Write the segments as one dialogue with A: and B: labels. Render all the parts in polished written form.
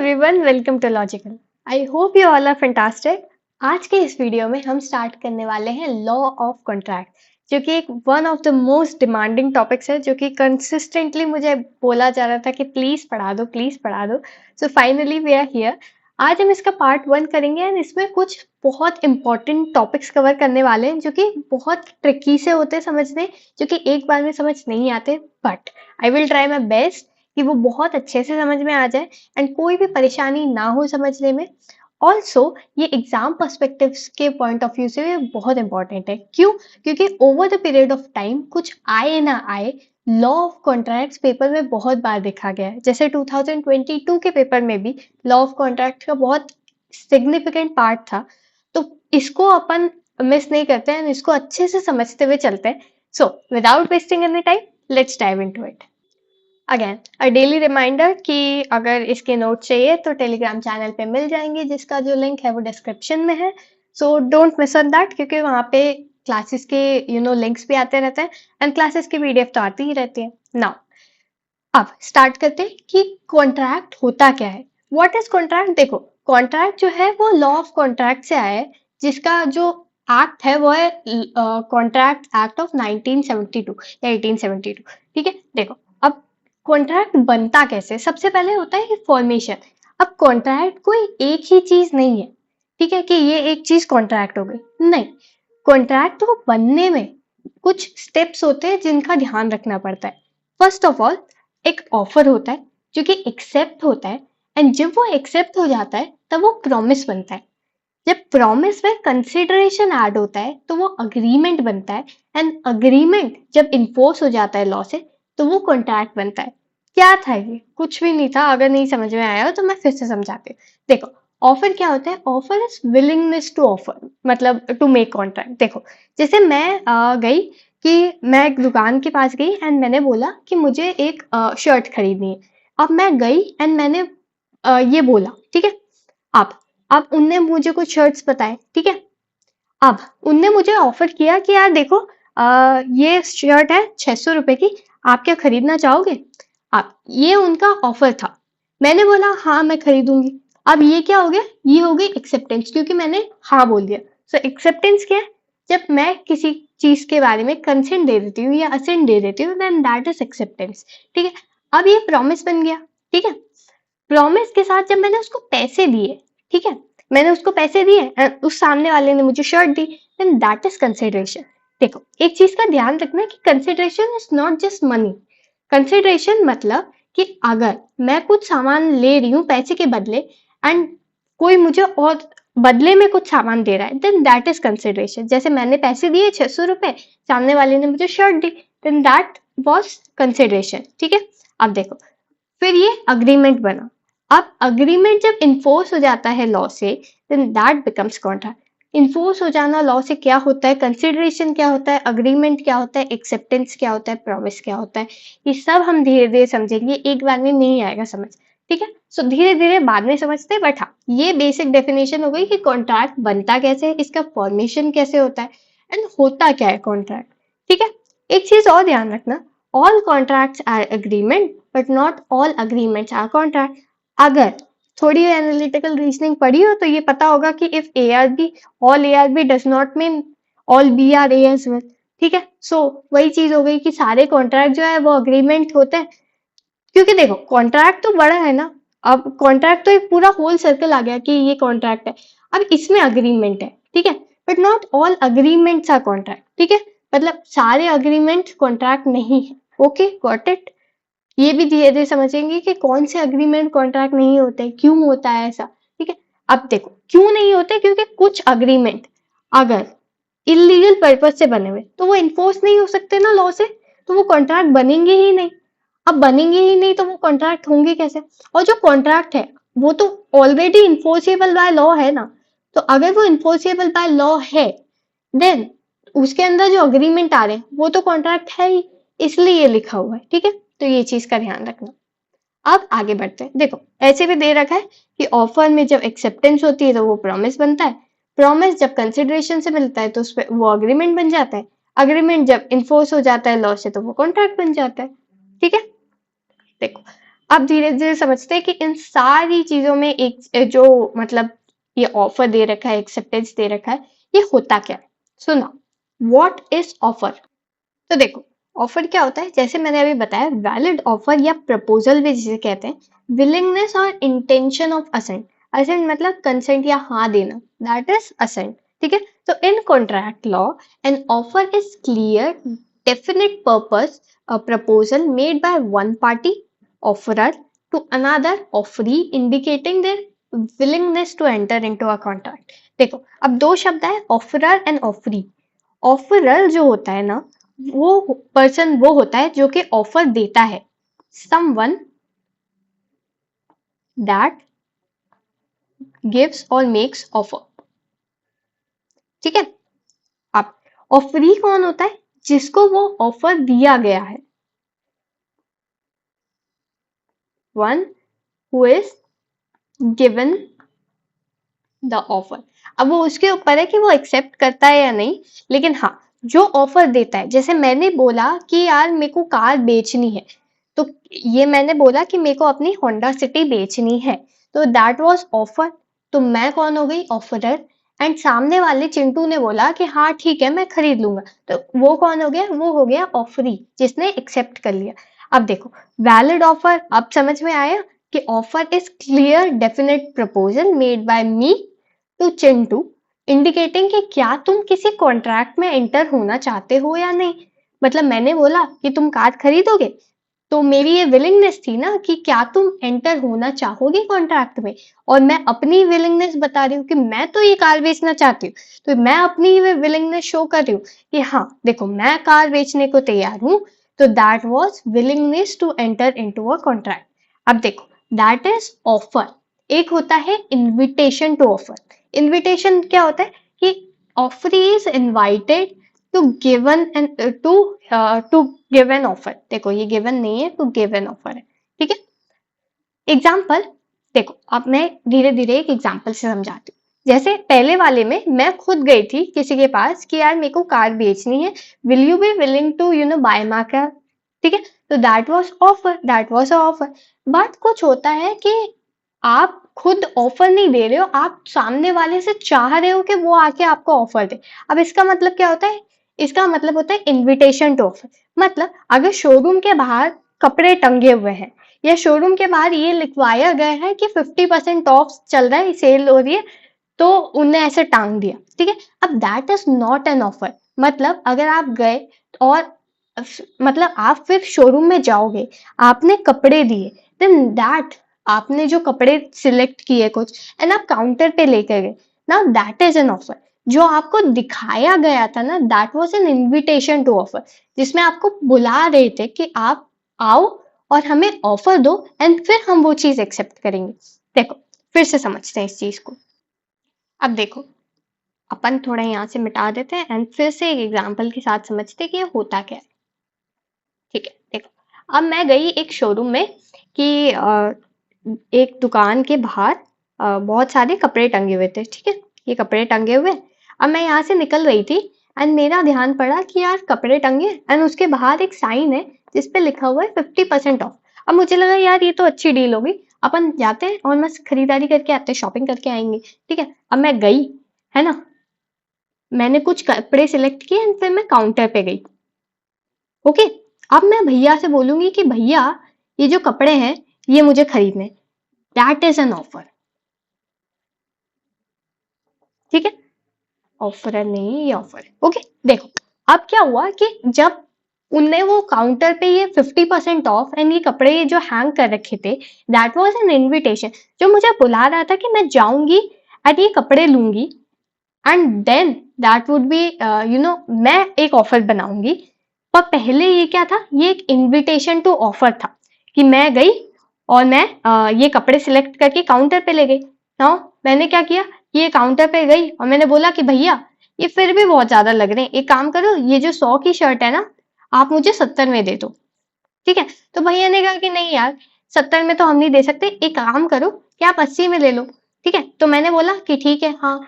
A: Everyone, welcome to logical. I hope you all are fantastic. आज के इस video में हम स्टार्ट करने वाले हैं लॉ ऑफ कॉन्ट्रैक्ट, जो कि एक one of the most demanding topics है, जो कि कंसिस्टेंटली मुझे बोला जा रहा था कि प्लीज पढ़ा दो, प्लीज पढ़ा दो। So finally we are here. आज हम इसका पार्ट 1 करेंगे एंड इसमें कुछ बहुत इंपॉर्टेंट टॉपिक्स कवर करने वाले हैं, जो कि बहुत ट्रिकी से होते हैं समझने, जो कि एक बार में समझ नहीं आते, but I will try my best कि वो बहुत अच्छे से समझ में आ जाए एंड कोई भी परेशानी ना हो समझने में। ऑल्सो ये एग्जाम पर्सपेक्टिव्स के पॉइंट ऑफ व्यू से ये बहुत इंपॉर्टेंट है। क्यों? क्योंकि over the period of time कुछ आए ना आए, लॉ ऑफ कॉन्ट्रैक्ट्स पेपर में बहुत बार देखा गया है। जैसे 2022 के पेपर में भी लॉ ऑफ कॉन्ट्रैक्ट का बहुत सिग्निफिकेंट पार्ट था। तो इसको अपन मिस नहीं करते हैं, इसको अच्छे से समझते हुए चलते हैं। So without wasting any time, let's dive into it. Again a daily reminder कि अगर इसके नोट चाहिए तो टेलीग्राम चैनल पे मिल जाएंगे, जिसका जो लिंक है वो डिस्क्रिप्शन में है। So don't miss on that, क्योंकि वहाँ पे क्लासेस के लिंक्स भी आते रहते हैं एंड क्लासेस की पीडीएफ तो आती ही रहती है। नाउ अब स्टार्ट करते हैं कि कॉन्ट्रैक्ट होता क्या है। What is contract? देखो, कॉन्ट्रैक्ट जो है वो लॉ ऑफ कॉन्ट्रैक्ट से आया है, जिसका जो एक्ट है वो है कॉन्ट्रैक्ट एक्ट ऑफ 1972 या 1872। ठीक है, देखो अब कॉन्ट्रैक्ट बनता कैसे। सबसे पहले होता है फॉर्मेशन। अब कॉन्ट्रैक्ट कोई एक ही चीज नहीं है, ठीक है, कि ये एक चीज कॉन्ट्रैक्ट हो गई, नहीं। कॉन्ट्रैक्ट तो बनने में कुछ स्टेप्स होते हैं जिनका ध्यान रखना पड़ता है। फर्स्ट ऑफ ऑल एक ऑफर होता है जो कि एक्सेप्ट होता है, एंड जब वो एक्सेप्ट हो जाता है तब वो प्रॉमिस बनता है। जब प्रॉमिस में कंसिडरेशन ऐड होता है तो वो अग्रीमेंट बनता है, एंड अग्रीमेंट जब इन्फोर्स हो जाता है लॉ से तो वो कॉन्ट्रैक्ट बनता है। क्या था ये? कुछ भी नहीं था। अगर नहीं समझ में आया हो तो मैं फिर से समझाती हूँ। देखो, ऑफर क्या होता है? Offer is willingness to offer, मतलब टू मेक कॉन्ट्रैक्ट। देखो, जैसे मैं गई कि मैं एक दुकान के पास गई एंड मैंने बोला कि मुझे एक शर्ट खरीदनी है। अब मैं गई एंड मैंने ये बोला, ठीक है। अब उनने मुझे कुछ शर्ट्स बताए, ठीक है। अब उनने मुझे ऑफर किया कि यार देखो, ये शर्ट है 600 रुपए की, आप क्या खरीदना चाहोगे? अब ये उनका ऑफर था। मैंने बोला हाँ मैं खरीदूंगी। अब ये क्या हो गया? ये हो गई एक्सेप्टेंस, क्योंकि मैंने हाँ बोल दिया। सो एक्सेप्टेंस क्या है? जब मैं किसी चीज के बारे में कंसेंट दे देती हूँ या असेंट दे देती हूँ, देन दैट इज एक्सेप्टेंस। ठीक है। अब ये प्रॉमिस बन गया, ठीक है। प्रॉमिस के साथ जब मैंने उसको पैसे दिए, ठीक है, मैंने उसको पैसे दिए and उस सामने वाले ने मुझे शर्ट दी, देन दैट इज कंसिडरेशन। देखो, एक चीज का ध्यान रखना कि consideration is not just money. Consideration मतलब कि अगर मैं कुछ सामान ले रही हूँ पैसे के बदले एंड कोई मुझे और बदले में कुछ सामान दे रहा है, देन दैट इज कंसिडरेशन। जैसे मैंने पैसे दिए 600 रुपए, सामने वाले ने मुझे शर्ट दी, देन दैट वॉज कंसिडरेशन। ठीक है। अब देखो, फिर ये अग्रीमेंट बना। अब अग्रीमेंट जब इन्फोर्स हो जाता है लॉ से, then that becomes contract. Enforce हो जाना लॉ से क्या होता है? कंसिडरेशन क्या होता है? अग्रीमेंट क्या होता है? एक्सेप्टेंस क्या होता है? प्रॉमिस क्या होता है? ये सब हम धीरे धीरे समझेंगे, एक बार में नहीं आएगा समझ। ठीक है। सो धीरे धीरे बाद में समझते हैं, बट हाँ, ये बेसिक डेफिनेशन हो गई कि कॉन्ट्रैक्ट बनता कैसे है, इसका फॉर्मेशन कैसे होता है एंड होता क्या है कॉन्ट्रैक्ट। ठीक है। एक चीज और ध्यान रखना, all contracts are agreement but not all agreements are contract. अगर थोड़ी एनालिटिकल रीजनिंग पढ़ी हो तो ये पता होगा कि if A are B, all A are B does not mean all B are A as well. ठीक है। सो वही चीज हो गई कि सारे कॉन्ट्रैक्ट जो है वो अग्रीमेंट होते हैं, क्योंकि देखो कॉन्ट्रैक्ट तो बड़ा है ना। अब कॉन्ट्रैक्ट तो एक पूरा होल सर्कल आ गया कि ये कॉन्ट्रैक्ट है। अब इसमें अग्रीमेंट है, ठीक है, but not all agreements are contract. ठीक है। मतलब सारे अग्रीमेंट कॉन्ट्रैक्ट नहीं है। Okay, got it. ये भी धीरे धीरे समझेंगे कि कौन से अग्रीमेंट कॉन्ट्रैक्ट नहीं होते, क्यों होता है ऐसा। ठीक है। अब देखो क्यों नहीं होते, क्योंकि कुछ अग्रीमेंट अगर इलीगल पर्पज से बने हुए तो वो इन्फोर्स नहीं हो सकते ना लॉ से, तो वो कॉन्ट्रैक्ट बनेंगे ही नहीं। अब बनेंगे ही नहीं तो वो कॉन्ट्रैक्ट होंगे कैसे? और जो कॉन्ट्रैक्ट है वो तो ऑलरेडी इन्फोर्सेबल बाय लॉ है ना। तो अगर वो इन्फोर्सेबल बाय लॉ है, देन उसके अंदर जो अग्रीमेंट आ रहे हैं वो तो कॉन्ट्रैक्ट है ही, इसलिए ये लिखा हुआ है। ठीक है। तो ये चीज का ध्यान रखना। अब आगे बढ़ते हैं। देखो, ऐसे भी दे रखा है कि ऑफर में जब एक्सेप्टेंस होती है तो वो प्रॉमिस बनता है। प्रॉमिस जब कंसिडरेशन से मिलता है तो उस पर वो अग्रीमेंट बन जाता है। अग्रीमेंट जब इन्फोर्स हो जाता है लॉ से तो वो कॉन्ट्रैक्ट बन जाता है। ठीक है। देखो, आप धीरे-धीरे समझते हैं कि इन सारी चीज़ों में एक जो मतलब ये ऑफर दे रखा है, एक्सेप्टेंस दे रखा है, ये होता क्या है? So now what is offer? तो देखो, ऑफर क्या होता है? जैसे मैंने अभी बताया वैलिड ऑफर या प्रपोज़ल भी जिसे कहते हैं, विलिंगनेस और इंटेंशन ऑफ असेंट। असेंट मतलब कंसेंट या हाँ देना, दैट इज असेंट। ठीक है? तो इन contract law an offer is clear, definite purpose, a proposal made by one party, offerer, to another offeree indicating their willingness to enter into a contract। देखो, अब दो शब्द है, ऑफरर एंड ऑफरी। ऑफरर जो होता है ना, वो पर्सन वो होता है जो कि ऑफर देता है, समवन दैट गिव्स और मेक्स ऑफर। ठीक है? अब ऑफरी कौन होता है? जिसको वो ऑफर दिया गया है, one who is given the offer. अब वो उसके ऊपर है कि वो एक्सेप्ट करता है या नहीं, लेकिन हाँ, जो ऑफर देता है, जैसे मैंने बोला कि यार मेरे को कार बेचनी है, तो ये मैंने बोला कि मेरे को अपनी होंडा सिटी बेचनी है, तो दैट वाज ऑफर। तो मैं कौन हो गई? ऑफरर। एंड सामने वाले चिंटू ने बोला कि हाँ ठीक है मैं खरीद लूंगा, तो वो कौन हो गया? वो हो गया ऑफरी, जिसने एक्सेप्ट कर लिया। अब देखो, वैलिड ऑफर अब समझ में आया कि offer is clear definite proposal made by me to Chintu, indicating कि क्या तुम किसी कॉन्ट्रैक्ट में एंटर होना चाहते हो या नहीं। मतलब मैंने बोला कि तुम कार खरीदोगे, तो मेरी ये विलिंगनेस थी ना कि क्या तुम एंटर होना चाहोगे कॉन्ट्रैक्ट में, और मैं अपनी विलिंगनेस बता रही हूँ कि मैं तो ये कार बेचना चाहती हूँ, तो मैं अपनी विलिंगनेस शो कर रही हूँ कि हाँ देखो मैं कार बेचने को तैयार हूँ। तो that was willingness to enter into a contract. अब देखो, दैट इज ऑफर। एक होता है इनविटेशन टू ऑफर। इनविटेशन क्या होता है कि offer is invited to given and to give an offer. देखो ये गिवन नहीं है, टू गिव एन ऑफर है। ठीक है? एग्जाम्पल देखो, अब मैं धीरे धीरे एक एग्जाम्पल से समझाती हूँ। जैसे पहले वाले में मैं खुद गई थी किसी के पास कि यार मेरे को कार बेचनी है, will you be willing to buy my car? ठीक है? तो that was offer, that was a offer. But कुछ होता है कि आप खुद ऑफर नहीं दे रहे हो, आप सामने वाले से चाह रहे हो कि वो आके आपको ऑफर दे। अब इसका मतलब क्या होता है? इसका मतलब होता है इनविटेशन टू ऑफर। मतलब अगर शोरूम के बाहर कपड़े टंगे हुए हैं, या शोरूम के बाहर ये लिखवाया गया है कि 50% ऑफ चल रहा है, सेल हो रही है, तो उनने ऐसे टांग दिया। ठीक है? अब that is not an offer. मतलब अगर आप गए और मतलब आप फिर शोरूम में जाओगे, आपने कपड़े दिए, देन दैट आपने जो कपड़े सिलेक्ट किए कुछ, एंड आप काउंटर पे लेकर गए, now that is an offer. जो आपको दिखाया गया था ना, that was an invitation to offer, जिसमें आपको बुला रहे थे कि आप आओ और हमें ऑफर दो, एंड फिर हम वो चीज एक्सेप्ट करेंगे। देखो, फिर से समझते हैं इस चीज को। अब देखो, अपन थोड़ा यहाँ से मिटा देते हैं एंड फिर से एक एग्जाम्पल के साथ समझते हैं कि ये होता क्या है। ठीक है? देखो, अब मैं गई एक शोरूम में कि एक दुकान के बाहर बहुत सारे कपड़े टंगे हुए थे। ठीक है? ये कपड़े टंगे हुए, अब मैं यहाँ से निकल रही थी एंड मेरा ध्यान पड़ा कि यार कपड़े टंगे एंड उसके बाहर एक साइन है जिसपे लिखा हुआ है 50% ऑफ। अब मुझे लगा यार ये तो अच्छी डील होगी, अपन जाते हैं और मस्त खरीदारी करके आते हैं, शॉपिंग करके आएंगे। ठीक है? अब मैं गई, है ना, मैंने कुछ कपड़े सिलेक्ट किए एंड फिर मैं काउंटर पे गई। ओके? अब मैं भैया से बोलूंगी कि भैया ये जो कपड़े हैं ये मुझे खरीदने, दैट इज एन ऑफर। ठीक है? ऑफर नहीं, ये ऑफर है। ओके? देखो, अब क्या हुआ कि जब उनने वो काउंटर पे ये 50% ऑफ एंड ये कपड़े जो हैंग कर रखे थे, दैट वाज एन इनविटेशन, जो मुझे बुला रहा था कि मैं जाऊंगी एंड ये कपड़े लूंगी, and then that would be मैं एक ऑफर बनाऊंगी। पर पहले ये क्या था? ये एक इनविटेशन टू ऑफर था कि मैं गई और मैं ये कपड़े सिलेक्ट करके काउंटर पे ले गई। नाउ मैंने क्या किया, ये काउंटर पे गई और मैंने बोला कि भैया ये फिर भी बहुत ज्यादा लग रहे हैं, एक काम करो ये जो 100 की शर्ट है ना, आप मुझे 70 में दे दो। ठीक है? तो भैया ने कहा कि नहीं यार, 70 में तो हम नहीं दे सकते, एक काम करो कि आप 80 में ले लो। ठीक है? तो मैंने बोला कि ठीक है, हाँ।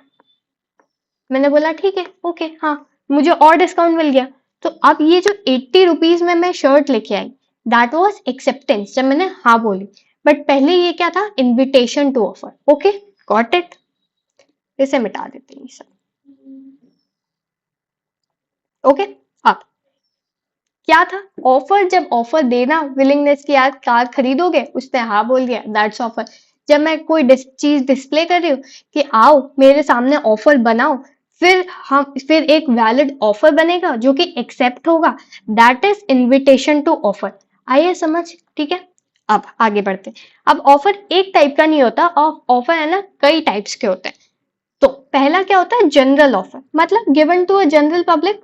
A: मैंने बोला ठीक है, ओके, हाँ। मुझे और डिस्काउंट मिल गया। तो अब ये जो 80 रुपीज में मैं शर्ट लेके आई, दैट वाज एक्सेप्टेंस, जब मैंने हाँ बोली। बट पहले ये क्या था, invitation to offer. Okay, got it. इसे मिटा देते हैं ये सब। ओके, अब क्या था ऑफर, जब ऑफर देना, विलिंगनेस की, यार कार खरीदोगे, उसने हाँ बोल दिया, दैट्स ऑफर। जब मैं कोई चीज डिस्प्ले कर रही हूँ कि आओ मेरे सामने ऑफर बनाओ, फिर एक वैलिड ऑफर बनेगा जो कि एक्सेप्ट होगा, that is invitation to offer. आइए समझ, ठीक है। अब आगे बढ़ते हैं। अब ऑफर एक टाइप का नहीं होता, ऑफर है ना कई टाइप्स के होते हैं। तो पहला क्या होता है, जनरल ऑफर, मतलब given to a general public,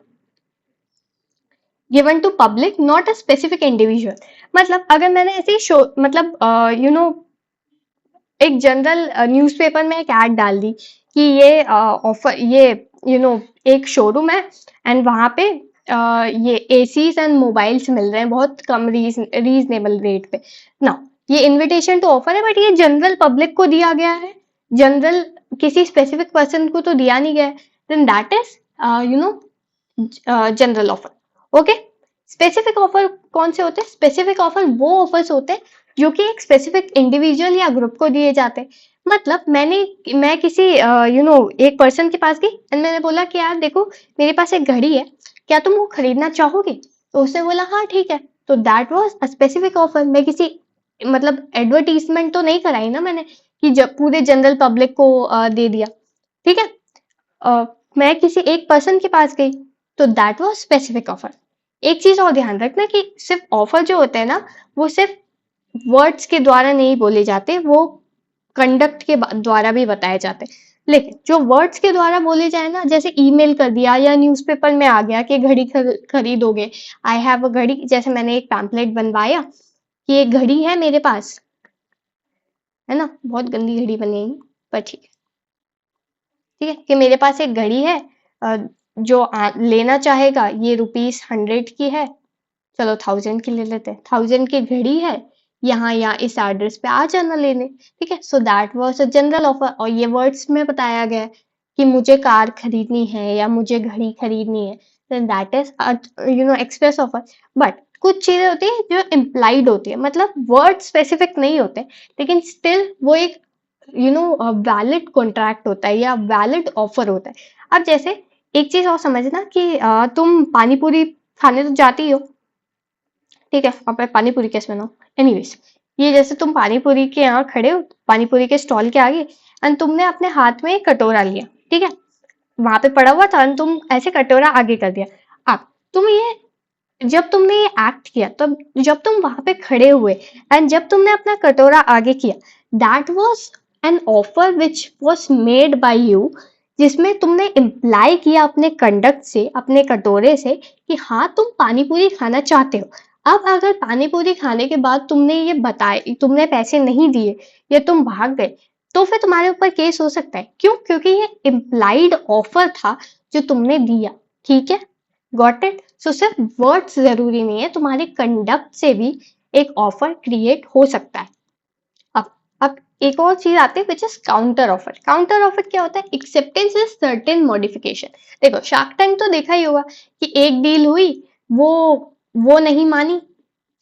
A: given to public not a specific individual. मतलब अगर मैंने ऐसे शो, मतलब एक जनरल न्यूज़पेपर में एक ऐड डाल दी कि ये ऑफर, ये एक शोरूम है एंड वहां पे ये एसीज एंड मोबाइल्स मिल रहे हैं बहुत कम रीजनेबल रेट पे ना। ये इनविटेशन टू ऑफर है, बट ये जनरल पब्लिक को दिया गया है, जनरल किसी स्पेसिफिक पर्सन को तो दिया नहीं गया है। Then that is general offer. Okay, specific offer कौन से होते हैं, स्पेसिफिक ऑफर वो ऑफर्स होते हैं जो कि एक स्पेसिफिक इंडिविजुअल या ग्रुप को दिए जाते हैं। मतलब मैं किसी एक पर्सन के पास गई एंड मैंने बोला कि यार देखो मेरे पास एक घड़ी है, क्या तुम वो खरीदना चाहोगे? तो उसने बोला हाँ ठीक है। तो that was a specific offer. मैं किसी, मतलब एडवर्टीजमेंट तो नहीं कराई ना मैंने कि जब पूरे जनरल पब्लिक को दे दिया, ठीक है। अ, मैं किसी एक पर्सन के पास गई, तो दैट वाज स्पेसिफिक ऑफर। एक चीज और ध्यान रखना कि सिर्फ ऑफर जो होते हैं ना, वो सिर्फ वर्ड्स के द्वारा नहीं बोले जाते, वो कंडक्ट के द्वारा भी बताए जाते हैं। लेकिन जो वर्ड्स के द्वारा बोले जाए ना, जैसे ईमेल कर दिया या न्यूज़पेपर में आ गया कि घड़ी खरीदोगे, आई हैव अ घड़ी, जैसे मैंने एक पैम्पलेट बनवाया कि एक घड़ी है मेरे पास, है ना, बहुत गंदी घड़ी बनेगी पर ठीक है, ठीक है, कि मेरे पास एक घड़ी है, जो लेना चाहेगा, ये ₹100 की है, चलो 1000 की ले लेते हैं, 1000 की घड़ी है, यहाँ इस एड्रेस पे आ जाना लेने, ठीक है। So that was a general offer, और ये वर्ड्स में बताया गया है कि मुझे कार खरीदनी है या मुझे घड़ी खरीदनी है, then that is express offer. But कुछ चीजें होती है जो इम्प्लाइड होती है, मतलब वर्ड स्पेसिफिक नहीं होते, लेकिन स्टिल वो एक वैलिड कॉन्ट्रैक्ट होता है या वैलिड ऑफर होता है। अब जैसे एक चीज और समझना कि तुम पानी पूरी खाने तो जाती हो, ठीक है, अब मैं पानी पूरी कैसे बनाऊं, एनीवेज, ये जैसे तुम पानी पूरी के यहाँ खड़े हो, पानी पूरी के स्टॉल के आगे, एंड तुमने अपने हाथ में एक कटोरा लिया, ठीक है, वहां पे पड़ा हुआ था एंड तुम ऐसे कटोरा आगे कर दिया। अब तुम ये, जब तुमने ये एक्ट किया, तब जब तुम वहां पे खड़े हुए एंड जब तुमने अपना कटोरा आगे किया, that was an offer which was made by you, जिसमें तुमने इम्प्लाई किया अपने कंडक्ट से, अपने कटोरे से, कि हाँ तुम पानी पूरी खाना चाहते हो। अब अगर पानी पूरी खाने के बाद तुमने ये बताए, तुमने पैसे नहीं दिए या तुम भाग गए, तो फिर तुम्हारे ऊपर केस हो सकता है। क्यों? क्योंकि ये इम्प्लाइड ऑफर था जो तुमने दिया, ठीक है, गॉट इट। सो सिर्फ वर्ड्स जरूरी नहीं है, तुम्हारे कंडक्ट से भी एक ऑफर क्रिएट हो सकता है। अब एक और चीज आती है which is counter offer. Counter offer क्या होता है? Acceptance is certain modification. देखो शार्क टैंक तो देखा ही होगा कि एक डील हुई, वो वो नहीं मानी,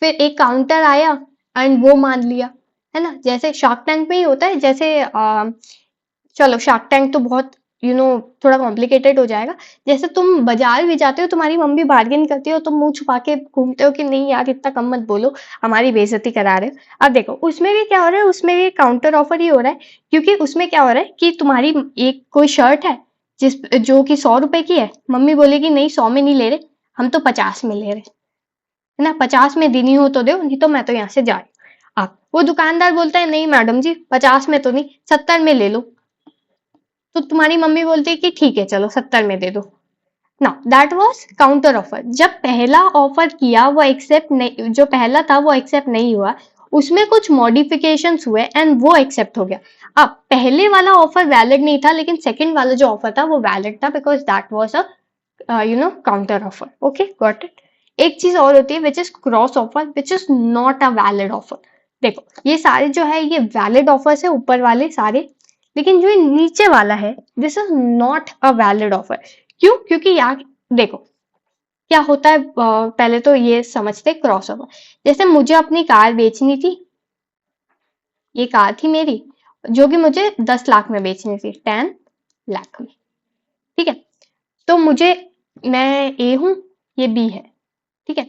A: फिर एक काउंटर आया एंड वो मान लिया, है ना। जैसे शार्क टैंक में ही होता है, जैसे चलो शार्क टैंक तो बहुत थोड़ा कॉम्प्लिकेटेड हो जाएगा। जैसे तुम बाजार भी जाते हो, तुम्हारी मम्मी बार्गेन करती हो, तुम मुंह छुपा के घूमते हो कि नहीं यार इतना कम मत बोलो, हमारी बेइज्जती करा रहे हो। अब देखो उसमें भी क्या हो रहा है, उसमें भी काउंटर ऑफर ही हो रहा है, क्योंकि उसमें क्या हो रहा है कि तुम्हारी एक कोई शर्ट है जो कि 100 रुपए की है, मम्मी बोलेगी नहीं 100 में नहीं ले रहे, हम तो 50 में ले रहे, है ना, 50 में देनी हो तो दो, नहीं तो मैं तो यहाँ से जा रही हूँ। अब वो दुकानदार बोलता है नहीं मैडम जी 50 में तो नहीं, 70 में ले लो। तो तुम्हारी मम्मी बोलती है कि ठीक है चलो 70 में दे दो। Now that was counter offer. जब पहला ऑफर किया वो एक्सेप्ट नहीं, जो पहला था वो एक्सेप्ट नहीं हुआ, उसमें कुछ मॉडिफिकेशंस हुए एंड वो एक्सेप्ट हो गया। अब पहले वाला ऑफर वैलिड नहीं था, लेकिन सेकंड वाला जो ऑफर था वो वैलिड था, because that was a counter offer. Okay, got it. एक चीज और होती है which is cross offer, which is not a valid offer. देखो ये सारे जो है ये वैलिड ऑफर्स है, ऊपर वाले सारे, लेकिन जो ये नीचे वाला है this is not a valid offer. क्यों? क्योंकि यार देखो क्या होता है, पहले तो ये समझते क्रॉस ओवर। जैसे मुझे अपनी कार बेचनी थी, ये कार थी मेरी, जो कि मुझे 10 लाख में बेचनी थी, 10 लाख में, ठीक है। तो मुझे, मैं ए हूं, ये बी है, ठीक है।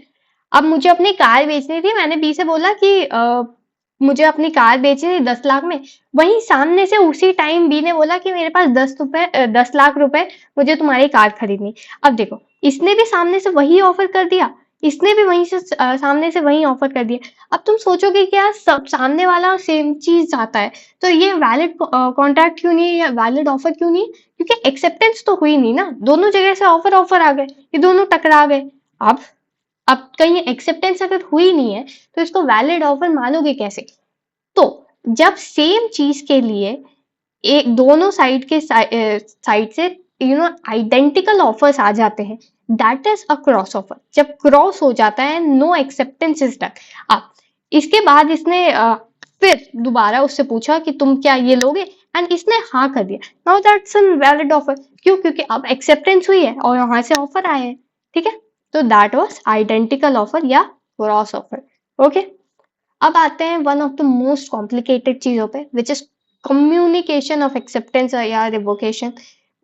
A: अब मुझे अपनी कार बेचनी थी, मैंने बी से बोला कि मुझे अपनी कार बेचनी थी 10 लाख में। वहीं सामने से उसी टाइम बी ने बोला कि मेरे पास 10 लाख रुपए, मुझे तुम्हारी कार खरीदनी। अब देखो, इसने भी सामने से वही ऑफर कर दिया, इसने भी वहीं से सामने से वही ऑफर कर दिया। अब तुम सोचोगे कि यार सब सामने वाला सेम चीज चाहता है, तो ये वैलिड कॉन्ट्रैक्ट क्यों नहीं है या वैलिड ऑफर क्यों नहीं है? क्योंकि एक्सेप्टेंस तो हुई नहीं ना, दोनों जगह से ऑफर ऑफर आ गए, ये दोनों टकरा गए। अब अब कहीं एक्सेप्टेंस अगर हुई नहीं है, तो इसको वैलिड ऑफर मानोगे कैसे? तो जब सेम चीज के लिए एक दोनों साइड के साइड से आइडेंटिकल ऑफर्स आ जाते हैं, that is a cross offer. जब क्रॉस हो जाता है, नो एक्सेप्टेंस इज डन। अब इसके बाद इसने फिर दोबारा उससे पूछा कि तुम क्या ये लोगे, एंड इसने हाँ कर दिया। Now that's an valid offer. क्यों? क्योंकि अब एक्सेप्टेंस हुई है और वहां से ऑफर आए हैं, ठीक है। तो दैट वाज आइडेंटिकल ऑफर या क्रॉस ऑफर। ओके, अब आते हैं one of the most complicated चीजों पे, which is communication of acceptance या रिवोकेशन।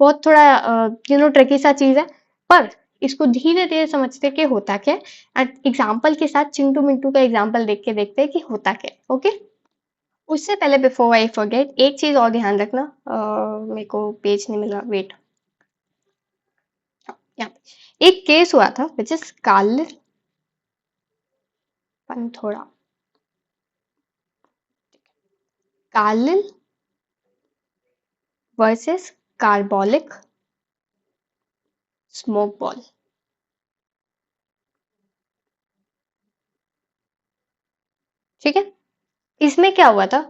A: बहुत थोड़ा ट्रिकी सा चीज है, पर इसको धीरे धीरे समझते कि होता क्या है, एंड एग्जाम्पल के साथ चिंटू मिंटू का एग्जाम्पल देख के देखते हैं कि होता क्या है। ओके, उससे पहले बिफोर आई फॉरगेट, एक चीज और ध्यान रखना। मेरे को पेज नहीं मिला, वेट। यहाँ पे एक केस हुआ था विच इज काल थोड़ा Carlill versus carbolic smoke ball. ठीक है, इसमें क्या हुआ था?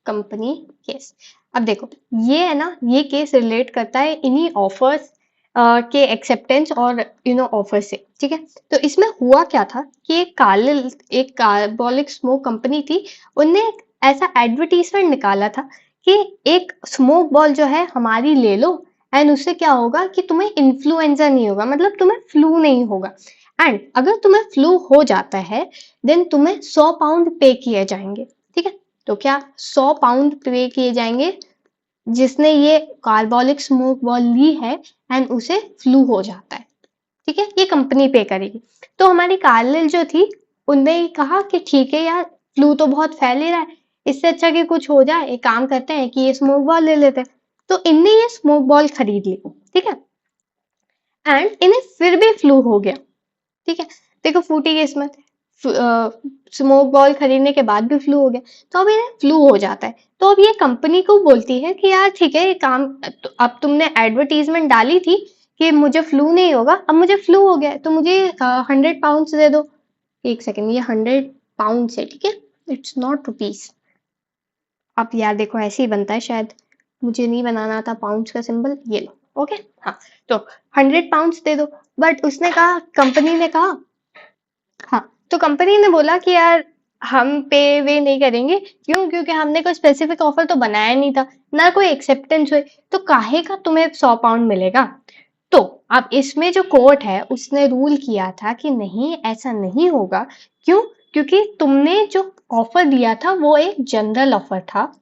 A: Company case. अब देखो, ये है ना, ये केस रिलेट करता है इन्हीं ऑफर्स के एक्सेप्टेंस और ऑफर से, ठीक है। तो इसमें हुआ क्या था कि एक कार्बोलिक स्मोक कंपनी थी, उनने एक ऐसा एडवर्टीजमेंट निकाला था कि एक स्मोक बॉल जो है हमारी ले लो, एंड उससे क्या होगा कि तुम्हें इन्फ्लुएंजा नहीं होगा, मतलब तुम्हें फ्लू नहीं होगा। एंड अगर तुम्हें फ्लू हो जाता है, देन तुम्हें 100 पाउंड पे किए जाएंगे, ठीक है। तो क्या 100 पाउंड पे किए जाएंगे जिसने ये कार्बोलिक स्मोक बॉल ली है एंड उसे फ्लू हो जाता है, ठीक है, ये कंपनी पे करेगी। तो हमारी कार्लिल जो थी, उनने कहा कि ठीक है यार, फ्लू तो बहुत फैल ही रहा है, इससे अच्छा कि कुछ हो जाए, एक काम करते हैं कि ये स्मोक बॉल ले लेते हैं। तो इनने ये स्मोक बॉल खरीद ली, ठीक है, एंड इन्हें फिर भी फ्लू हो गया, ठीक है। देखो फूटी किस्मत, स्मोक बॉल खरीदने के बाद भी फ्लू हो गया, तो अब इन्हें फ्लू हो जाता है। तो अब ये कंपनी को बोलती है कि यार ठीक है, ये काम तो अब तुमने एडवर्टीजमेंट डाली थी कि मुझे फ्लू नहीं होगा, अब मुझे फ्लू हो गया है, तो मुझे 100 पाउंड दे दो। एक सेकेंड, ये 100 पाउंड है, ठीक है, इट्स नॉट रुपीज। अब यार देखो, ऐसे ही बनता है शायद, मुझे नहीं बनाना था पाउंड्स का सिंबल, ये लो। ओके, हाँ, तो 100 पाउंड्स दे दो। बट उसने कहा, कंपनी ने कहा, हाँ, तो कंपनी ने बोला कि यार हम पे वे नहीं करेंगे। क्यों? क्योंकि हमने कोई स्पेसिफिक ऑफर तो बनाया नहीं था, ना कोई एक्सेप्टेंस हुई, तो काहे का तुम्हें 100 पाउंड मिलेगा। तो अब इसमें जो कोर्ट है, उसने रूल किया था कि नहीं, ऐसा नहीं होगा। क्यों? क्योंकि तुमने जो ऑफर दिया था वो एक जनरल ऑफर था,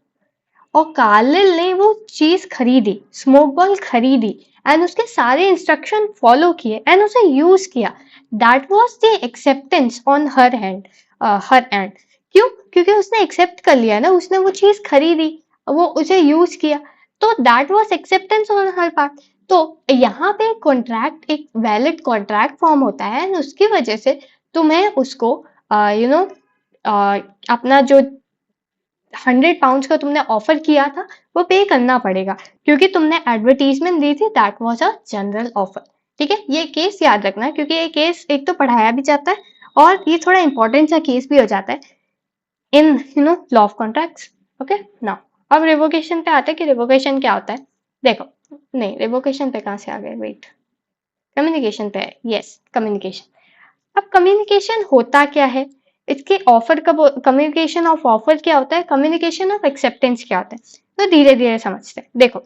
A: और कार्लिल ने वो चीज खरीदी, स्मोक बॉल खरीदी, एंड उसके सारे इंस्ट्रक्शन फॉलो किए एंड उसे यूज किया। That was the acceptance on her and. क्यों? क्योंकि उसने एक्सेप्ट कर लिया ना, उसने वो चीज खरीदी, वो उसे यूज किया, तो that was acceptance on her part. तो यहाँ पे कॉन्ट्रैक्ट, एक वैलिड कॉन्ट्रैक्ट फॉर्म होता है, एंड उसकी वजह से तुम्हें उसको अपना जो 100 पाउंड्स का तुमने ऑफर किया था, वो पे करना पड़ेगा, क्योंकि तुमने एडवर्टीजमेंट दी थी, that was a general offer. ठीक है, ये केस याद रखना, क्योंकि ये केस एक तो पढ़ाया भी जाता है, और ये थोड़ा इंपॉर्टेंट सा केस भी हो जाता है in law of contracts. Okay, now अब रिवोकेशन पे आते हैं कि रिवोकेशन क्या होता है। देखो, नहीं, रिवोकेशन पे कहाँ से आ गए, वेट, कम्युनिकेशन पे है, यस, कम्युनिकेशन। अब कम्युनिकेशन होता क्या है, इसके ऑफर का, कम्युनिकेशन ऑफ ऑफर क्या होता है, कम्युनिकेशन ऑफ एक्सेप्टेंस क्या होता है, तो धीरे धीरे समझते हैं। देखो,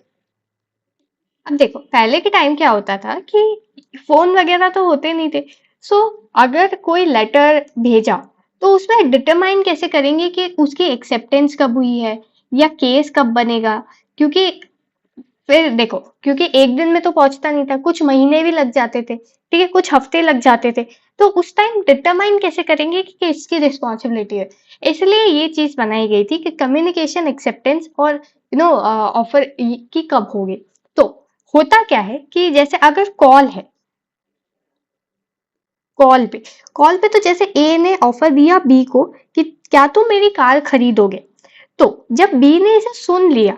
A: अब देखो, पहले के टाइम क्या होता था कि फोन वगैरह तो होते नहीं थे, सो अगर कोई लेटर भेजा तो उसमें डिटरमाइन कैसे करेंगे कि उसकी एक्सेप्टेंस कब हुई है या केस कब बनेगा, क्योंकि फिर देखो, क्योंकि एक दिन में तो पहुंचता नहीं था, कुछ महीने भी लग जाते थे, ठीक है, कुछ हफ्ते लग जाते थे। तो उस टाइम डिटरमाइन कैसे करेंगे कि किसकी रिस्पॉन्सिबिलिटी है। इसलिए ये चीज बनाई गई थी कि कम्युनिकेशन एक्सेप्टेंस और ऑफर की कब होगी। तो होता क्या है कि जैसे अगर कॉल है, कॉल पे कॉल पे तो जैसे ए ने ऑफर दिया बी को कि क्या तुम मेरी कार खरीदोगे, तो जब बी ने इसे सुन लिया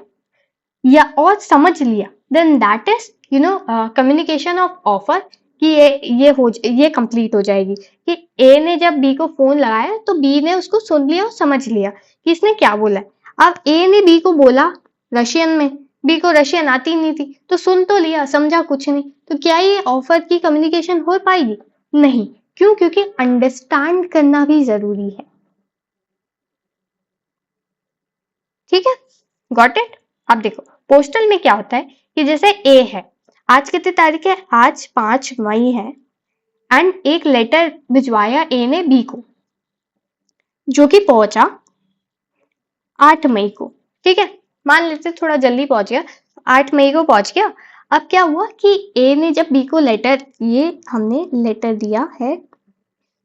A: या और समझ लिया, then that is communication of offer, कि ये कंप्लीट हो जाएगी। कि ए ने जब बी को फोन लगाया तो बी ने उसको सुन लिया और समझ लिया कि इसने क्या बोला है। अब ए ने बी को बोला रशियन में, बी को रशियन आती नहीं थी, तो सुन तो लिया, समझा कुछ नहीं, तो क्या ये ऑफर की कम्युनिकेशन हो पाएगी? नहीं। क्यों? क्योंकि अंडरस्टैंड करना भी जरूरी है। ठीक है, गॉट इट। अब देखो पोस्टल में क्या होता है कि जैसे ए है, आज कितनी तारीख है, आज 5 मई है, एंड एक लेटर भिजवाया ए ने बी को, जो कि पहुंचा 8 मई को। ठीक है, मान लेते थोड़ा जल्दी पहुंच गया, 8 मई को पहुंच गया। अब क्या हुआ कि ए ने जब बी को लेटर, ये हमने लेटर दिया है,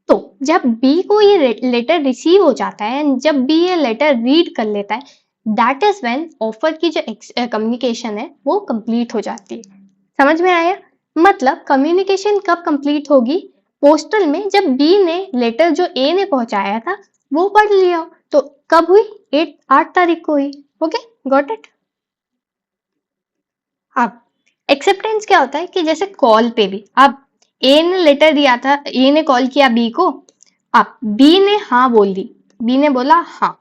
A: तो जब बी को ये लेटर रिसीव हो जाता है एंड जब बी ये लेटर रीड कर लेता है, दैट इज व्हेन ऑफर की जो कम्युनिकेशन है वो कंप्लीट हो जाती है। समझ में आया? मतलब कम्युनिकेशन कब कंप्लीट होगी? पोस्टल में, जब बी ने लेटर जो ए ने पहुंचाया था वो पढ़ लिया, तो कब हुई? 8 तारीख को हुई। Okay, got it. अब एक्सेप्टेंस क्या होता है कि जैसे कॉल पे भी, अब ए ने लेटर दिया था, ए ने कॉल किया बी को, अब बी ने हाँ बोल दी, बी ने बोला हाँ,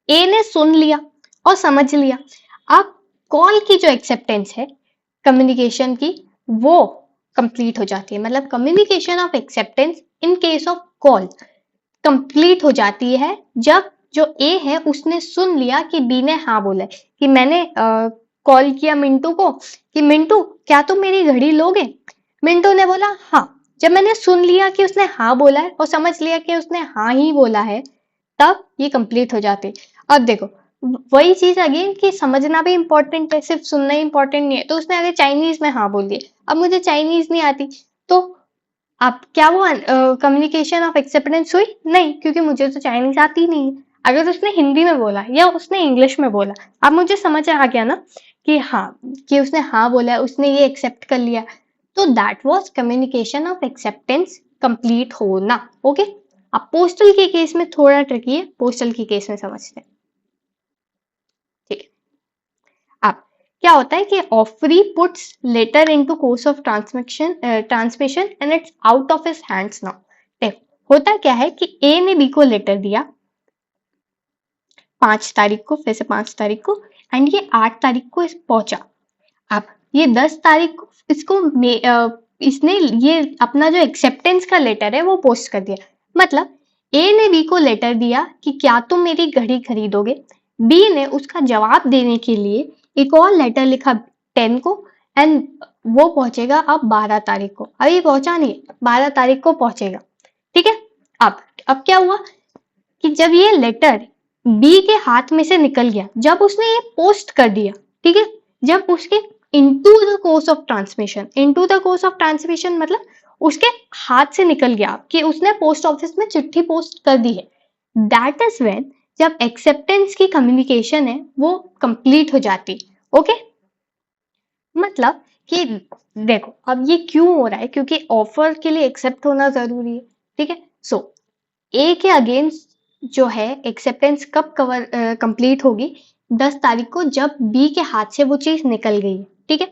A: ए ने सुन लिया और समझ लिया। अब कॉल की जो एक्सेप्टेंस है कम्युनिकेशन की, वो कंप्लीट हो जाती है। मतलब communication of acceptance in case of call complete हो जाती है जब जो ए है उसने सुन लिया कि बी ने हाँ बोला है। कि मैंने कॉल किया मिंटू को कि मिंटू क्या तुम मेरी घड़ी लोगे? मिंटू ने बोला हाँ। जब मैंने सुन लिया कि उसने हाँ बोला है और समझ लिया कि उसने हाँ ही बोला है, तब ये कंप्लीट हो जाती है। अब देखो वही चीज अगेन कि समझना भी इंपॉर्टेंट है, सिर्फ सुनना ही इंपॉर्टेंट नहीं है। तो उसने अगर चाइनीज में हाँ बोल दिया, अब मुझे चाइनीज नहीं आती, तो अब क्या वो कम्युनिकेशन ऑफ एक्सेप्टेंस हुई? नहीं, क्योंकि मुझे तो चाइनीज आती नहीं है। अगर उसने हिंदी में बोला या उसने इंग्लिश में बोला, अब मुझे समझ आ गया ना कि हाँ, कि उसने हाँ बोला, उसने ये एक्सेप्ट कर लिया, तो that was communication of acceptance complete होना। ओके। अब पोस्टल के केस में थोड़ा ट्रिकी है, पोस्टल के केस में समझते हैं। ठीक है। अब क्या होता है कि offeree puts letter into course of transmission and it's out of his hands now. देखो होता क्या है कि ए ने बी को लेटर दिया 5 तारीख को, फिर से 5 तारीख को, एंड ये 8 तारीख को इस पहुंचा। अब ये 10 तारीख को इसने ये अपना जो एक्सेप्टेंस का लेटर है वो पोस्ट कर दिया। मतलब ए ने बी को लेटर दिया कि क्या तुम मेरी घड़ी खरीदोगे, बी ने उसका जवाब देने के लिए एक और लेटर लिखा 10 को, एंड वो पहुंचेगा अब 12 तारीख को। अभी पहुंचा नहीं, 12 तारीख को पहुंचेगा। ठीक है। अब क्या हुआ कि जब ये लेटर बी के हाथ में से निकल गया, जब उसने ये पोस्ट कर दिया, ठीक है, जब उसके into the course of transmission मतलब उसके हाथ से निकल गया कि उसने पोस्ट ऑफिस में चिट्ठी पोस्ट कर दी है, दैट इज व्हेन जब एक्सेप्टेंस की कम्युनिकेशन है वो कंप्लीट हो जाती। ओके। मतलब कि देखो अब ये क्यों हो रहा है, क्योंकि ऑफर के लिए एक्सेप्ट होना जरूरी है। ठीक है। सो ए के अगेंस्ट जो है एक्सेप्टेंस कब कंप्लीट होगी? 10 तारीख को, जब बी के हाथ से वो चीज निकल गई है। ठीक है।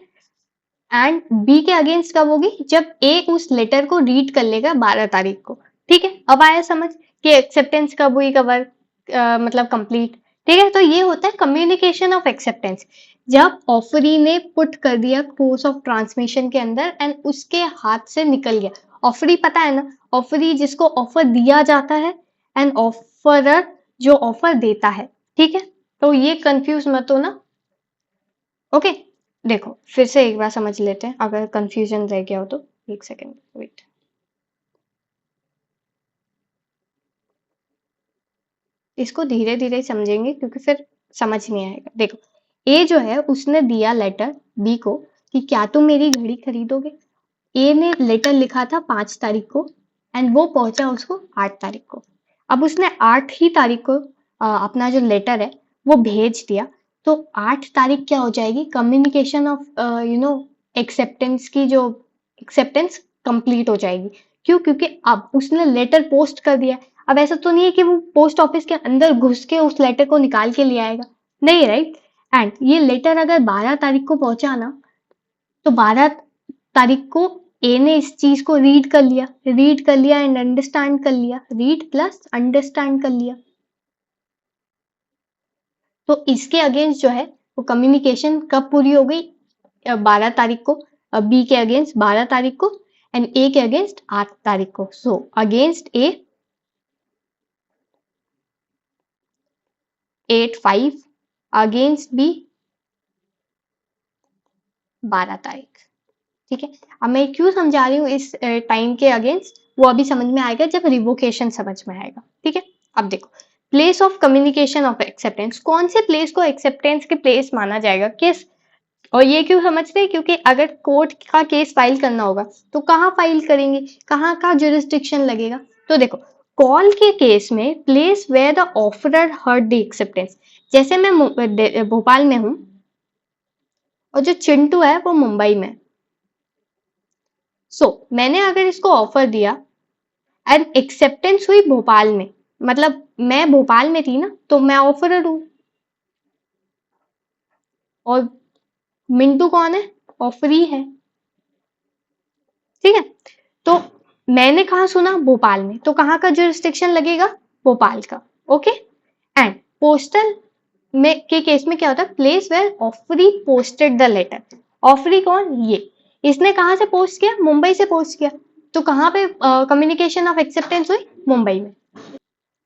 A: एंड बी के अगेंस्ट कब होगी? जब ए उस लेटर को रीड कर लेगा 12 तारीख को। ठीक है। अब आया समझ कि एक्सेप्टेंस कब हुई कवर मतलब कंप्लीट। ठीक है। तो ये होता है कम्युनिकेशन ऑफ एक्सेप्टेंस, जब ऑफरी ने पुट कर दिया कोर्स ऑफ ट्रांसमिशन के अंदर एंड उसके हाथ से निकल गया। ऑफरी पता है ना, ऑफरी जिसको ऑफर दिया जाता है एंड ऑफरर जो ऑफर देता है। ठीक है। तो ये कंफ्यूज मत हो ना। ओके। देखो फिर से एक बार समझ लेते हैं, अगर कंफ्यूजन रह गया हो तो। एक सेकेंड वेट। इसको धीरे धीरे समझेंगे क्योंकि फिर समझ नहीं आएगा। देखो, ए जो है उसने दिया लेटर बी को कि क्या तुम मेरी घड़ी खरीदोगे। ए ने लेटर लिखा था 5 तारीख को एंड वो पहुंचा उसको 8 तारीख को। अब उसने 8 ही तारीख को अपना जो लेटर है वो भेज दिया। तो 8 तारीख क्या हो जाएगी, कम्युनिकेशन ऑफ एक्सेप्टेंस की जो एक्सेप्टेंस कंप्लीट हो जाएगी। क्यों? क्योंकि अब उसने लेटर पोस्ट कर दिया। अब ऐसा तो नहीं है कि वो पोस्ट ऑफिस के अंदर घुस के उस लेटर को निकाल के ले आएगा, नहीं, राइट। एंड ये लेटर अगर 12 तारीख को पहुंचा ना, तो 12 तारीख को ए ने इस चीज को रीड कर लिया एंड अंडरस्टैंड कर लिया, रीड प्लस अंडरस्टैंड कर लिया। तो इसके अगेंस्ट जो है वो कम्युनिकेशन कब पूरी हो गई, 12 तारीख को, बी के अगेंस्ट 12 तारीख को एंड ए के अगेंस्ट 8 तारीख को। सो अगेंस्ट ए 8/5, अगेंस्ट बी 12 तारीख। ठीक है, अब मैं क्यों समझा रही हूँ इस टाइम के अगेंस्ट, वो अभी समझ में आएगा जब रिवोकेशन समझ में आएगा। ठीक है, अब देखो, place of communication of acceptance, कौन से प्लेस को एक्सेप्टेंस के प्लेस माना जाएगा, किस। और ये क्यों समझते हैं, क्योंकि अगर कोर्ट का केस फाइल करना होगा तो कहाँ फाइल करेंगे, कहाँ का जुरिस्डिक्शन लगेगा। तो देखो, कॉल के केस में place where the offeror heard the acceptance. जैसे मैं भोपाल में हूं और जो चिंटू है वो मुंबई में। मैंने अगर इसको ऑफर दिया एंड एक्सेप्टेंस हुई भोपाल में, मतलब मैं भोपाल में थी ना, तो मैं ऑफरर हूं। और मिंटू कौन है, ऑफरी है। ठीक है, तो मैंने कहा सुना, भोपाल में, तो कहाँ का जुरिस्डिक्शन लगेगा, भोपाल का। ओके, एंड पोस्टल में के केस में क्या होता है, place where offeree posted the letter. Offeree कौन, ये, इसने कहाँ से पोस्ट किया, मुंबई से पोस्ट किया। तो कहाँ पे कम्युनिकेशन ऑफ एक्सेप्टेंस हुई, मुंबई में।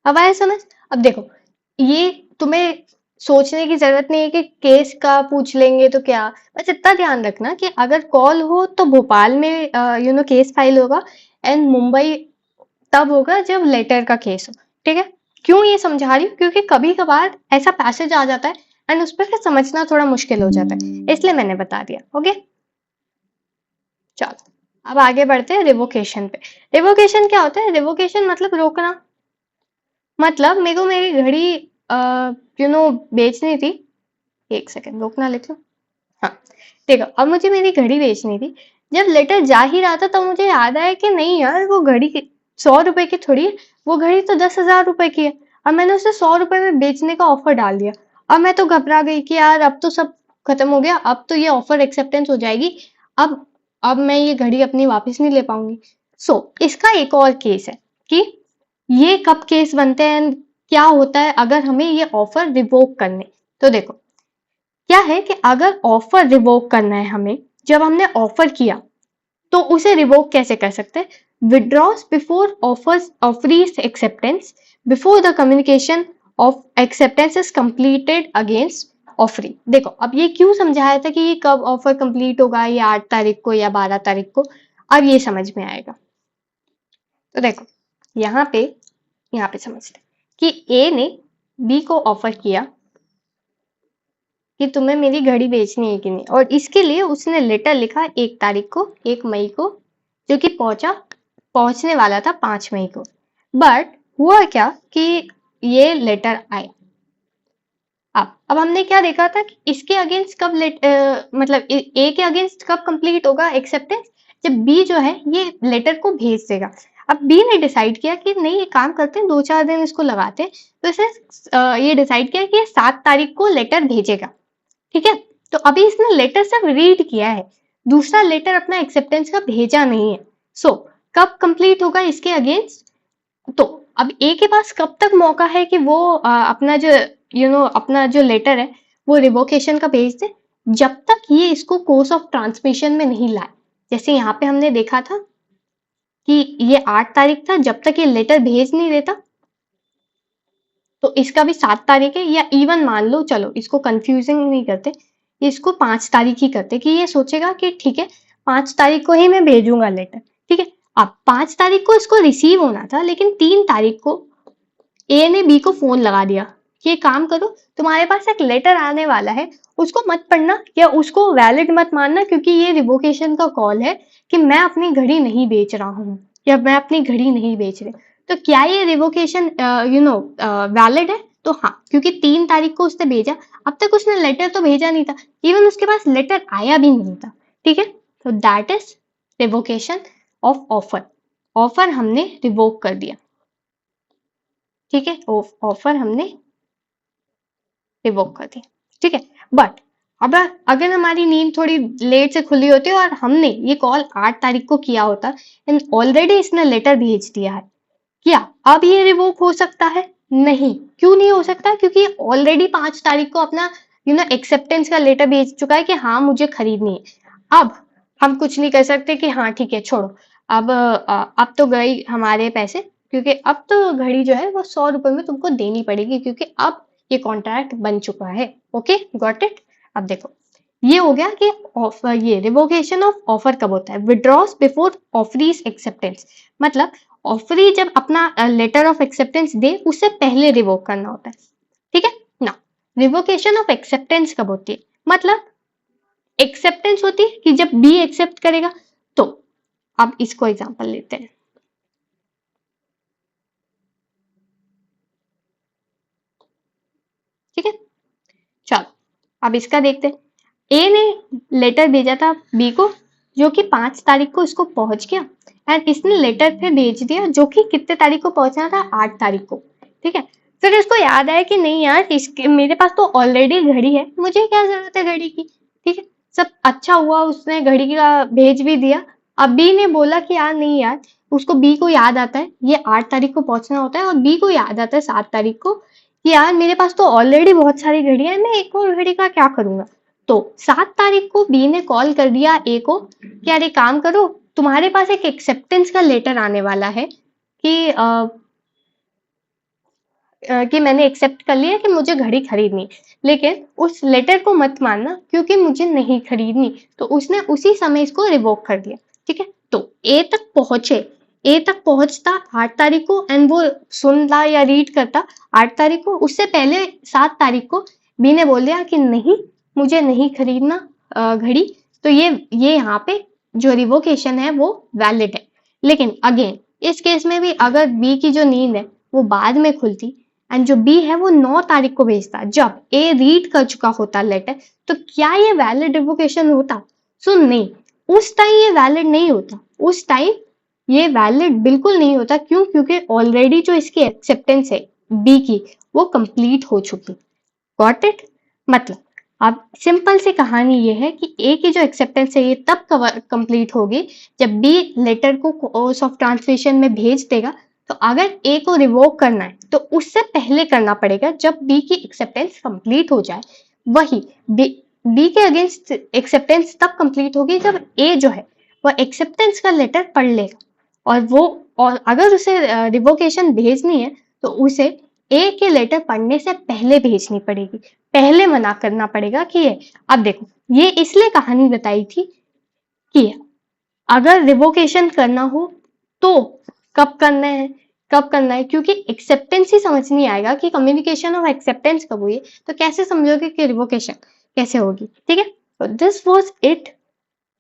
A: अब आया समझ। अब देखो, ये तुम्हें सोचने की जरूरत नहीं है कि केस का पूछ लेंगे तो क्या, बस इतना ध्यान रखना कि अगर कॉल हो तो भोपाल में केस फाइल होगा एंड मुंबई तब होगा जब लेटर का केस हो। ठीक है, क्यों ये समझा रही हूँ, क्योंकि कभी कभार ऐसा पैसेज आ जाता है एंड उस पर फिर समझना थोड़ा मुश्किल हो जाता है, इसलिए मैंने बता दिया। ओके, चलो अब आगे बढ़ते हैं रिवोकेशन पे। रिवोकेशन क्या होता है, रिवोकेशन मतलब रोकना। मतलब मेरे को मेरी घड़ी बेचनी थी। एक सेकंड रोकना, लिख लो। हाँ, देखो, अब मुझे मेरी घड़ी बेचनी थी। जब लेटर जा ही रहा था तो मुझे याद आया कि नहीं यार, वो घड़ी 100 रुपए की थोड़ी है, वो घड़ी तो 10,000 रुपए की है। अब मैंने उसे 100 रुपए में बेचने का ऑफर डाल दिया। अब मैं तो घबरा गई कि यार अब तो सब खत्म हो गया, अब तो ये ऑफर एक्सेप्टेंस हो जाएगी, अब अब मैं ये घड़ी अपनी वापस नहीं ले पाऊंगी। इसका एक और केस है कि ये कब केस बनते हैं, क्या होता है अगर हमें ये ऑफर रिवोक करने। तो देखो, क्या है कि अगर ऑफर रिवोक करना है हमें, जब हमने ऑफर किया तो उसे रिवोक कैसे कर सकते हैं, withdraws before offeree's acceptance before the communication of acceptance is completed against offeree. देखो, अब ये क्यों समझाया था कि ये कब ऑफर कंप्लीट होगा, ये 8 तारीख को या 12 तारीख को, अब ये समझ में आएगा। तो देखो, यहाँ पे समझते कि ए ने बी को ऑफर किया कि तुम्हें मेरी घड़ी बेचनी है कि नहीं, और इसके लिए उसने लेटर लिखा 1 तारीख को, 1 मई को, जो कि पहुंचने वाला था 5 मई को। बट हुआ क्या कि ये लेटर आया। अब हमने क्या देखा था कि इसके अगेंस्ट कब मतलब ए के अगेंस्ट कब कंप्लीट होगा एक्सेप्टेंस, जब बी जो है ये लेटर को भेज देगा। अब बी ने डिसाइड किया कि नहीं, ये काम करते हैं, 2-4 दिन इसको लगाते हैं। तो इसने ये डिसाइड किया कि ये 7 तारीख को लेटर भेजेगा। ठीक है, तो अभी इसने लेटर सिर्फ रीड किया है, दूसरा लेटर अपना एक्सेप्टेंस का भेजा नहीं है। कब कंप्लीट होगा इसके अगेंस्ट, तो अब ए के पास कब तक मौका है कि वो अपना जो अपना जो लेटर है वो रिवोकेशन का भेज दे, जब तक ये इसको कोर्स ऑफ ट्रांसमिशन में नहीं लाए। जैसे यहाँ पे हमने देखा था कि ये 8 तारीख था, जब तक ये लेटर भेज नहीं देता, तो इसका भी 7 तारीख है। या इवन मान लो, चलो इसको कंफ्यूजिंग नहीं करते, इसको 5 तारीख ही करते, कि ये सोचेगा कि ठीक है 5 तारीख को ही मैं भेजूंगा लेटर। ठीक है, अब 5 तारीख को इसको रिसीव होना था, लेकिन 3 तारीख को ए ने बी को फोन लगा दिया कि ये काम करो, तुम्हारे पास एक लेटर आने वाला है, उसको मत पढ़ना या उसको वैलिड मत मानना, क्योंकि ये रिवोकेशन का कॉल है कि मैं अपनी घड़ी नहीं बेच रहा हूँ या मैं अपनी घड़ी नहीं बेच रही। तो क्या ये रिवोकेशन वैलिड है? तो हाँ, क्योंकि 3 तारीख को उसने भेजा, अब तक उसने लेटर तो भेजा नहीं था, इवन उसके पास लेटर आया भी नहीं था। ठीक है, तो that is revocation of offer. Offer हमने रिवोक कर दिया। ठीक है, ऑफर हमने रिवोक कर दी। ठीक है, बट अब अगर हमारी नींद थोड़ी लेट से खुली होती है और हमने ये कॉल 8 तारीख को किया होता एंड ऑलरेडी इसने लेटर भेज दिया है, क्या अब ये रिवोक हो सकता है? नहीं। क्यों नहीं हो सकता? क्योंकि ऑलरेडी 5 तारीख को अपना एक्सेप्टेंस का लेटर भेज चुका है कि हाँ मुझे खरीदनी है। अब हम कुछ नहीं कर सकते कि हाँ ठीक है छोड़ो, अब तो गई हमारे पैसे, क्योंकि अब तो घड़ी जो है वो 100 रुपए में तुमको देनी पड़ेगी, क्योंकि अब ये कॉन्ट्रैक्ट बन चुका है। Okay, got it. अब देखो, ये हो गया कि ऑफर, ये रिवोकेशन ऑफ ऑफर कब होता है? Withdraws before offeree's acceptance. मतलब ऑफरी जब अपना लेटर ऑफ एक्सेप्टेंस दे उससे पहले रिवोक करना होता है। ठीक है ना। रिवोकेशन ऑफ एक्सेप्टेंस कब होती है? मतलब एक्सेप्टेंस होती है कि जब बी एक्सेप्ट करेगा। तो अब इसको एग्जांपल लेते हैं। ठीक है, चलो अब इसका देखते हैं। ए ने लेटर भेजा था बी को, जो कि 5 तारीख को इसको पहुंच गया, एंड इसने लेटर फिर भेज दिया जो कि कितने तारीख को पहुंचना था? 8 तारीख को। ठीक है, फिर इसको याद आया कि नहीं यार, इसके मेरे पास तो ऑलरेडी घड़ी है, मुझे क्या जरूरत है घड़ी की। ठीक है, सब अच्छा हुआ, उसने घड़ी का भेज भी दिया। अब बी ने बोला कि यार नहीं यार, उसको बी को याद आता है ये 8 तारीख को पहुंचना होता है, और बी को याद आता है 7 तारीख को कि यार मेरे पास तो ऑलरेडी बहुत सारी घड़ियां हैं, मैं एक और घड़ी का क्या करूंगा। तो 7 तारीख को बी ने कॉल कर दिया ए को कि यार एक काम करो, तुम्हारे पास एक एक्सेप्टेंस का लेटर आने वाला है कि कि मैंने एक्सेप्ट कर लिया कि मुझे घड़ी खरीदनी, लेकिन उस लेटर को मत मानना क्योंकि मुझे नहीं खरीदनी। तो उसने उसी समय इसको रिवोक कर दिया। ठीक है, तो ए तक पहुंचे, ए तक पहुंचता 8 तारीख को एंड वो सुनता या रीड करता 8 तारीख को, उससे पहले 7 तारीख को बी ने बोल दिया कि नहीं, मुझे नहीं खरीदना घड़ी। तो ये यहाँ पे जो रिवोकेशन है वो वैलिड है। लेकिन अगेन इस केस में भी अगर बी की जो नींद है वो बाद में खुलती एंड जो बी है वो 9 तारीख को भेजता, जब ए रीड कर चुका होता लेटर, तो क्या ये वैलिड रिवोकेशन होता? सो नहीं, उस टाइम ये वैलिड नहीं होता। उस टाइम ये वैलिड बिल्कुल नहीं होता। क्यों? क्योंकि ऑलरेडी जो इसकी एक्सेप्टेंस है बी की वो कंप्लीट हो चुकी। Got it? मतलब अब सिंपल सी कहानी ये है कि ए की जो एक्सेप्टेंस है ये तब कंप्लीट होगी जब बी लेटर को कोर्स ऑफ ट्रांसलेशन में भेज देगा। तो अगर ए को रिवोक करना है तो उससे पहले करना पड़ेगा जब बी की एक्सेप्टेंस कंप्लीट हो जाए। वही बी के अगेंस्ट एक्सेप्टेंस तब कंप्लीट होगी जब ए जो है वो एक्सेप्टेंस का लेटर पढ़ लेगा, और अगर उसे रिवोकेशन भेजनी है तो उसे ए के लेटर पढ़ने से पहले भेजनी पड़ेगी, पहले मना करना पड़ेगा कि ये। अब देखो, ये इसलिए कहानी बताई थी कि अगर रिवोकेशन करना हो तो कब करना है, कब करना है, क्योंकि एक्सेप्टेंस ही समझ नहीं आएगा कि कम्युनिकेशन ऑफ एक्सेप्टेंस कब हुई है, तो कैसे समझोगे कि रिवोकेशन कैसे होगी। ठीक है, तो this was it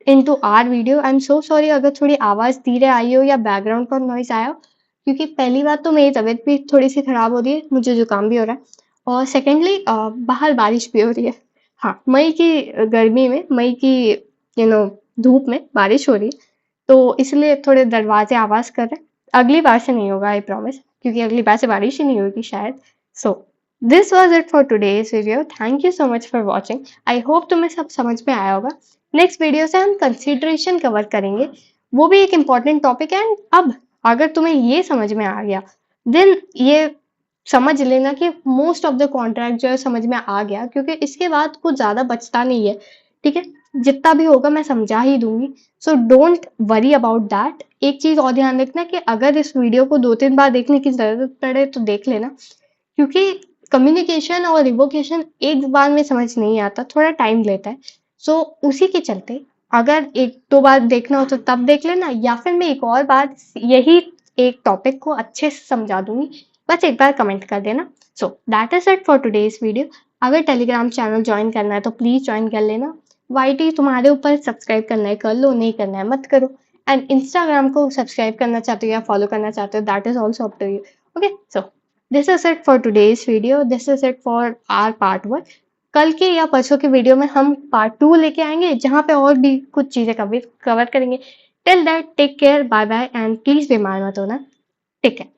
A: into our video. I am so sorry अगर थोड़ी आवाज धीरे आई हो या बैकग्राउंड का नॉइज आया हो, क्योंकि पहली बात तो मेरी तबीयत भी थोड़ी सी खराब हो रही है, मुझे जुकाम भी हो रहा है, और सेकेंडली बाहर बारिश भी हो रही है। हाँ, मई की गर्मी में, मई की धूप में बारिश हो रही है, तो इसलिए थोड़े दरवाजे आवाज कर रहे हैं। अगली बार से नहीं होगा, आई प्रॉमिस, क्योंकि अगली बार से बारिश ही नहीं होगी शायद। So this was it for today's video. Thank you so much for watching. I hope तुम्हें सब समझ में आया होगा। नेक्स्ट वीडियो से हम कंसिडरेशन कवर करेंगे, वो भी एक इम्पॉर्टेंट टॉपिक है। एंड अब अगर तुम्हें ये समझ में आ गया, देन ये समझ लेना कि मोस्ट ऑफ द कॉन्ट्रैक्ट जो है समझ में आ गया, क्योंकि इसके बाद कुछ ज्यादा बचता नहीं है। ठीक है, जितना भी होगा मैं समझा ही दूंगी, so don't worry about that. एक चीज और ध्यान रखना कि अगर इस वीडियो को 2-3 बार देखने की जरूरत पड़े तो देख लेना, क्योंकि कम्युनिकेशन और रिवोकेशन एक बार में समझ नहीं आता, थोड़ा टाइम लेता है। सो उसी के चलते अगर 1-2 बार देखना हो तो तब देख लेना, या फिर मैं एक और बार यही एक टॉपिक को अच्छे से समझा दूंगी, बस एक बार कमेंट कर देना। So that is it for today's video. अगर टेलीग्राम चैनल ज्वाइन करना है तो प्लीज ज्वाइन कर लेना। वाईटी तुम्हारे ऊपर, सब्सक्राइब करना है कर लो, नहीं करना है मत करो। एंड इंस्टाग्राम को सब्सक्राइब करना चाहते हो या फॉलो करना चाहते हो, that is also up to you. Okay, so this is it for today's video, this is it for our part 1। कल के या परसों के वीडियो में हम पार्ट 2 लेके आएंगे, जहां पे और भी कुछ चीजें कवर करेंगे। Till that take care, bye bye, and please बीमार मत होना। Take care.